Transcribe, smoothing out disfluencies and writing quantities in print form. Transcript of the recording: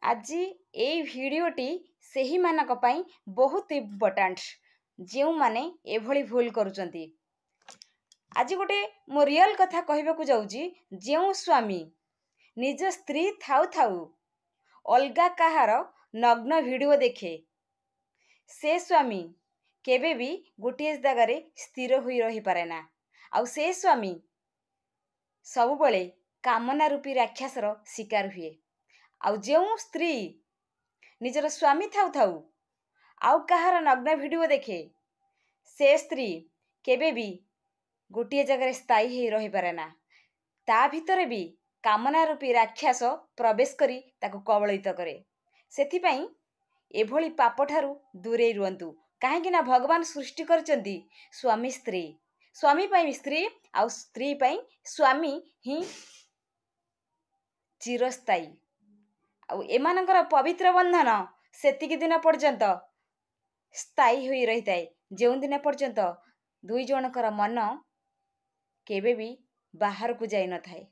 ଆଜି ଏଇ ଭିଡ଼ିଓଟି ସେହିମାନଙ୍କ ପାଇଁ ବହୁତ ଇମ୍ପୋର୍ଟାଣ୍ଟ ଯେଉଁମାନେ ଏଭଳି ଭୁଲ କରୁଛନ୍ତି। ଆଜି ଗୋଟେ ମୁଁ ରିଅଲ କଥା କହିବାକୁ ଯାଉଛି। ଯେଉଁ ସ୍ୱାମୀ ନିଜ ସ୍ତ୍ରୀ ଥାଉ ଥାଉ ଅଲଗା କାହାର ନଗ୍ନ ଭିଡ଼ିଓ ଦେଖେ, ସେ ସ୍ୱାମୀ କେବେ ବି ଗୋଟିଏ ଜାଗାରେ ସ୍ଥିର ହୋଇ ରହିପାରେ ନା। ଆଉ ସେ ସ୍ୱାମୀ ସବୁବେଳେ କାମନା ରୂପୀ ରାକ୍ଷସର ଶିକାର ହୁଏ। ଆଉ ଯେଉଁ ସ୍ତ୍ରୀ ନିଜର ସ୍ୱାମୀ ଥାଉ ଥାଉ ଆଉ କାହାର ନଗ୍ନ ଭିଡ଼ିଓ ଦେଖେ, ସେ ସ୍ତ୍ରୀ କେବେ ବି ଗୋଟିଏ ଜାଗାରେ ସ୍ଥାୟୀ ହୋଇ ରହିପାରେ ନା। ତା ଭିତରେ ବି କାମନା ରୂପୀ ରାକ୍ଷସ ପ୍ରବେଶ କରି ତାକୁ କବଳିତ କରେ। ସେଥିପାଇଁ ଏଭଳି ପାପଠାରୁ ଦୂରେଇ ରୁହନ୍ତୁ। କାହିଁକି ନା ଭଗବାନ ସୃଷ୍ଟି କରିଛନ୍ତି ସ୍ୱାମୀ ସ୍ତ୍ରୀ, ସ୍ୱାମୀ ପାଇଁ ସ୍ତ୍ରୀ ଆଉ ସ୍ତ୍ରୀ ପାଇଁ ସ୍ୱାମୀ ହିଁ ଚିରସ୍ଥାୟୀ। ଆଉ ଏମାନଙ୍କର ପବିତ୍ର ବନ୍ଧନ ସେତିକି ଦିନ ପର୍ଯ୍ୟନ୍ତ ସ୍ଥାୟୀ ହୋଇ ରହିଥାଏ, ଯେଉଁ ଦିନ ପର୍ଯ୍ୟନ୍ତ ଦୁଇ ଜଣଙ୍କର ମନ କେବେ ବି ବାହାରକୁ ଯାଇନଥାଏ।